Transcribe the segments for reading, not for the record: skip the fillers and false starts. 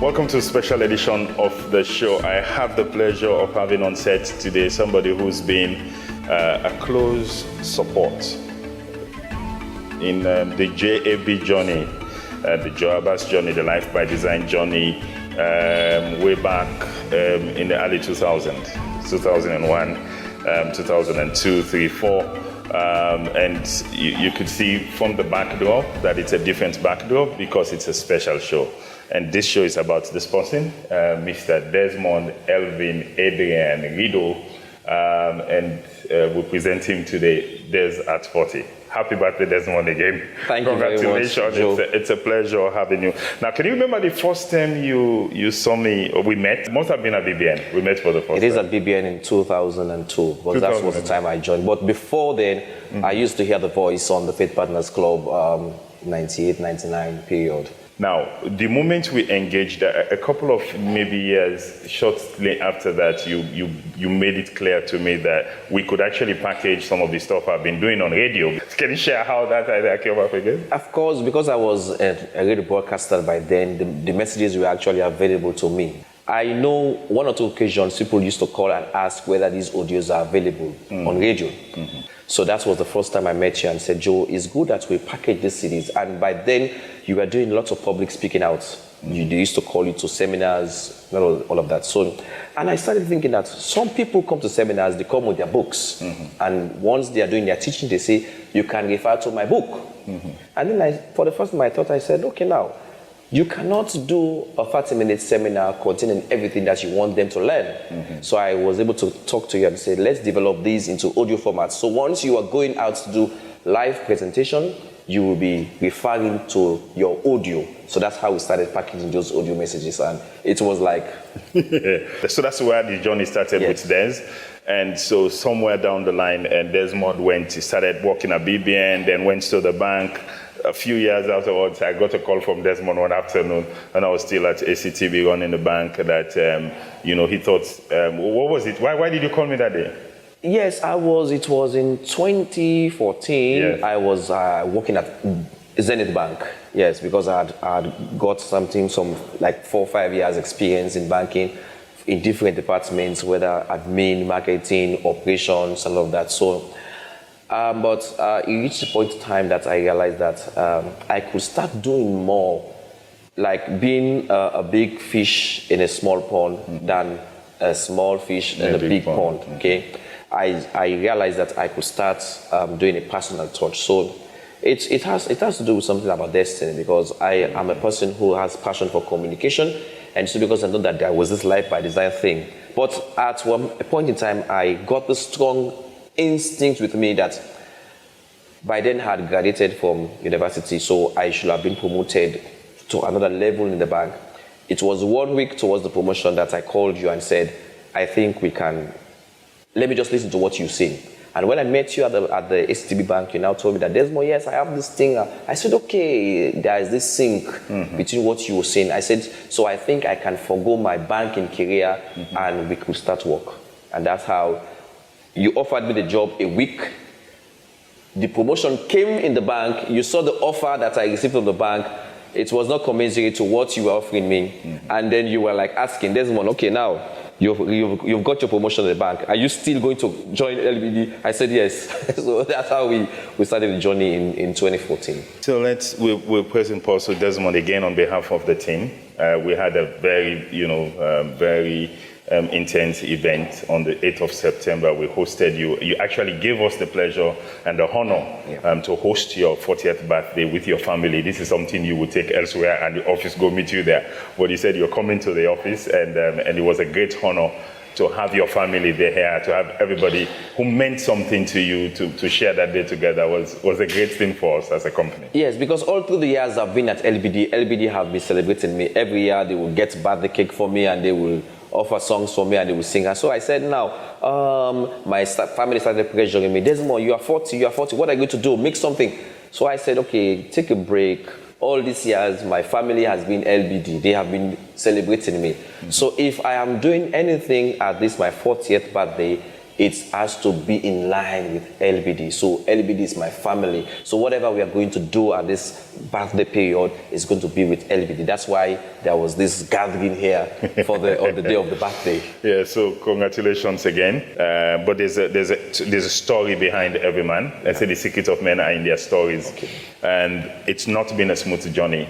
Welcome to a special edition of the show. I have the pleasure of having on set today somebody who's been a close support in the JAB journey, the Abass journey, the Life by Design journey, way back in the early 2000s, 2001, 2002, 3, 4. And you could see from the backdrop that it's a different backdrop because it's a special show. And this show is about this person, Mr. Desmond Elvin Adrian Riddle, and we present him today, Des at 40. Happy birthday, Desmond, again. Thank you very much, Congratulations. It's a pleasure having you. Now, can you remember the first time you saw me, or we met? It must have been at BBN. We met for the first time. It is at BBN in 2002, because that was the time I joined. But before then, I used to hear the voice on the Faith Partners Club, 98, 99 period. Now, the moment we engaged, a couple of maybe years shortly after that, you made it clear to me that we could actually package some of the stuff I've been doing on radio. Can you share how that idea came up again? Of course, because I was a radio broadcaster by then, the messages were actually available to me. I know one or two occasions people used to call and ask whether these audios are available on radio. So that was the first time I met you and said, Joe, it's good that we package these CDs. And by then, you were doing lots of public speaking out. They used to call you to seminars, all of that. So, and I started thinking that some people come to seminars, they come with their books. And once they are doing their teaching, they say, you can refer to my book. And then for the first time, I said, okay, now, you cannot do a 30-minute seminar containing everything that you want them to learn. So I was able to talk to you and say, let's develop these into audio formats. So once you are going out to do live presentation, you will be referring to your audio. So that's how we started packaging those audio messages. And it was like... So that's where the journey started with Des. And so somewhere down the line, Desmond started working at BBN, then went to the bank. A few years afterwards, I got a call from Desmond one afternoon, and I was still at ACTV running the bank, that, he thought, what was it? Why did you call me that day? Yes, it was in 2014. Yes. I was working at Zenith Bank. Yes, because I had got some like 4 or 5 years experience in banking in different departments, whether admin, marketing, operations, all of that. So, but it reached a point in time that I realized that I could start doing more, like being a big fish in a small pond than a small fish in a big pond. Okay, I realized that I could start doing a personal touch. So it has to do with something about destiny, because I am a person who has passion for communication, and so because I know that there was this Life by Design thing. But at a point in time, I got the strong instinct with me that by then I had graduated from university, so I should have been promoted to another level in the bank. It was 1 week towards the promotion that I called you and said, I think we can, let me just listen to what you sing. And when I met you at the STB bank, you now told me that, Desmond, yes, I have this thing. I said, okay, there is this sync between what you were saying. I said, so I think I can forgo my banking career and we could start work. And that's how you offered me the job a week. The promotion came in the bank. You saw the offer that I received from the bank. It was not commensurate to what you were offering me. And then you were like asking, Desmond, okay, now you've got your promotion in the bank. Are you still going to join LBD? I said yes. So that's how we started the journey in 2014. So we're pressing pause to Desmond again on behalf of the team. We had a very, very intense event on the 8th of September. We hosted you. You actually gave us the pleasure and the honor to host your 40th birthday with your family. This is something you would take elsewhere and the office go meet you there. But you said you're coming to the office, and it was a great honor to have your family there, to have everybody who meant something to you to share that day together was a great thing for us as a company. Yes, because all through the years I've been at LBD have been celebrating me. Every year they will get birthday cake for me and they will offer songs for me and they will sing. And so I said, now, my family started pressuring me. Desmond, you are 40, what are you going to do? Make something. So I said, okay, take a break. All these years, my family has been LBD. They have been celebrating me. So if I am doing anything at this, my 40th birthday, it has to be in line with LBD. So LBD is my family. So whatever we are going to do at this birthday period is going to be with LBD. That's why there was this gathering here on the day of the birthday. Yeah, so congratulations again. But there's a story behind every man. I say the secret of men are in their stories. Okay. And it's not been a smooth journey.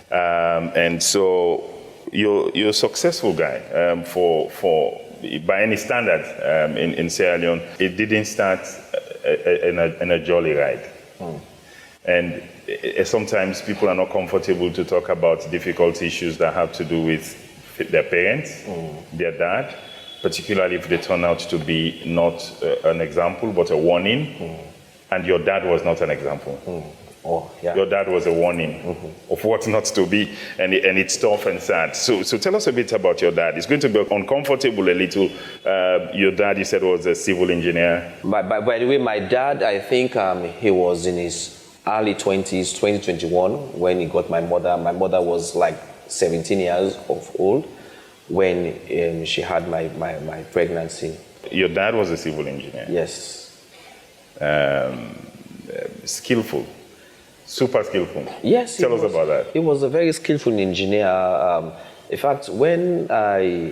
And so you're a successful guy by any standard in Sierra Leone. It didn't start in a jolly ride. And sometimes people are not comfortable to talk about difficult issues that have to do with their parents, their dad, particularly if they turn out to be not an example, but a warning. And your dad was not an example. Oh, yeah. Your dad was a warning of what not to be, and it's tough and sad. So tell us a bit about your dad. It's going to be uncomfortable a little. Your dad, you said, was a civil engineer. By the way, my dad, I think he was in his early 20s, 2021, when he got my mother. My mother was like 17 years old when she had my pregnancy. Your dad was a civil engineer? Yes. Skillful. Super skillful. Yes. Tell us about that. He was a very skillful engineer. In fact, when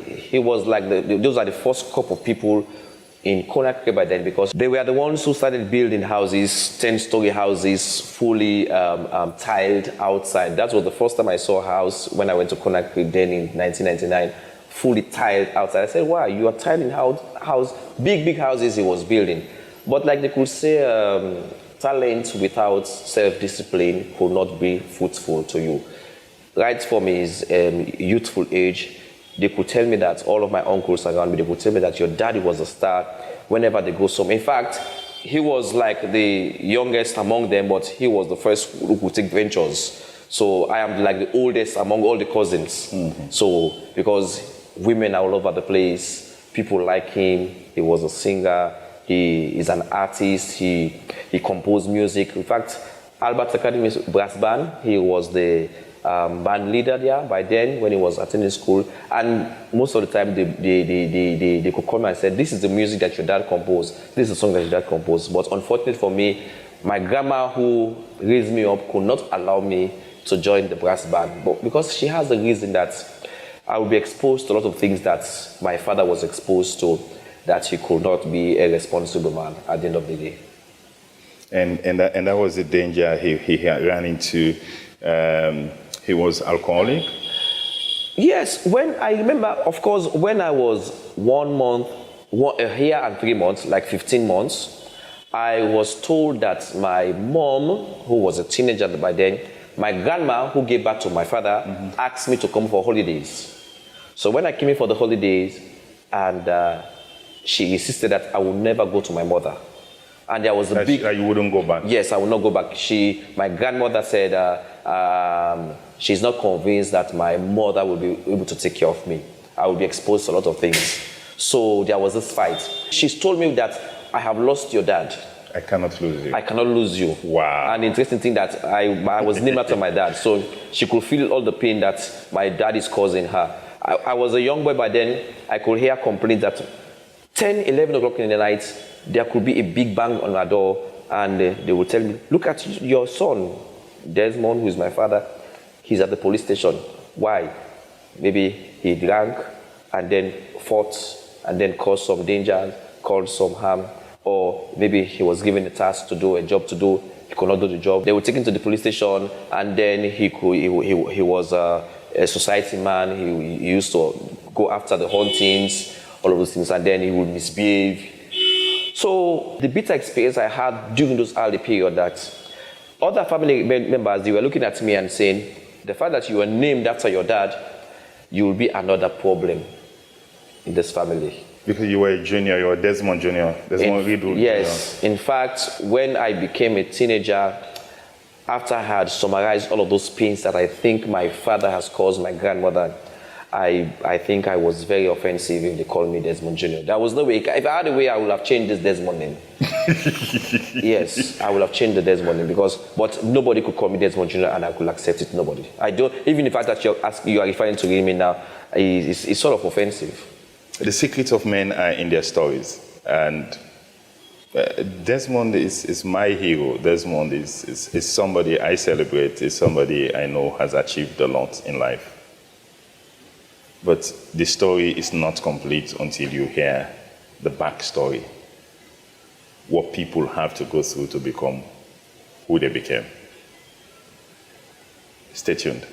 he was like, those are the first couple of people in Conakry by then, because they were the ones who started building houses, 10-story houses, fully tiled outside. That was the first time I saw a house when I went to Conakry then in 1999, fully tiled outside. I said, wow, you are tiling house, big houses he was building. But like they could say, talent without self-discipline could not be fruitful to you. Right from his youthful age, they could tell me that, all of my uncles around me, they could tell me that your daddy was a star whenever they go somewhere. In fact, he was like the youngest among them, but he was the first who could take ventures. So I am like the oldest among all the cousins. So because women are all over the place, people like him, he was a singer, he is an artist, he composed music. In fact, Albert Academy Brass Band, he was the band leader there by then when he was attending school. And most of the time they could call me and say, this is the music that your dad composed, this is the song that your dad composed. But unfortunately for me, my grandma who raised me up could not allow me to join the brass band. But because she has the reason that I will be exposed to a lot of things that my father was exposed to, that he could not be a responsible man at the end of the day. And that was the danger he ran into. He was alcoholic? Yes, when I remember, of course, when I was 1 month, a year and 3 months, like 15 months, I was told that my mom, who was a teenager by then, my grandma, who gave birth to my father, asked me to come for holidays. So when I came in for the holidays, and she insisted that I would never go to my mother. And there was a big... You wouldn't go back? Yes, I would not go back. My grandmother said she's not convinced that my mother will be able to take care of me. I will be exposed to a lot of things. So there was this fight. She's told me that I have lost your dad. I cannot lose you. I cannot lose you. Wow. And the interesting thing that I was named after my dad. So she could feel all the pain that my dad is causing her. I was a young boy by then. I could hear complaints that 10, 11 o'clock in the night, there could be a big bang on our door, and they would tell me, look at your son, Desmond, who is my father. He's at the police station. Why? Maybe he drank and then fought and then caused some danger, caused some harm, or maybe he was given a task to do, a job to do, he could not do the job. They would take him to the police station, and then he was a society man. He used to go after the hauntings, all of those things, and then he would misbehave. So the bitter experience I had during those early period, that other family members, they were looking at me and saying, the fact that you were named after your dad, you will be another problem in this family. Because you were a junior, you were Desmond Jr, Desmond Riddle. Yes. In fact, when I became a teenager, after I had summarized all of those pains that I think my father has caused my grandmother, I think I was very offensive if they called me Desmond Jr. There was no way. If I had a way, I would have changed this Desmond name. Yes, I would have changed the Desmond name, but nobody could call me Desmond Jr. and I could accept it. Nobody. I don't. Even the fact that you are referring to me now is sort of offensive. The secrets of men are in their stories. And Desmond is my hero. Desmond is somebody I celebrate, is somebody I know has achieved a lot in life. But the story is not complete until you hear the backstory, what people have to go through to become who they became. Stay tuned.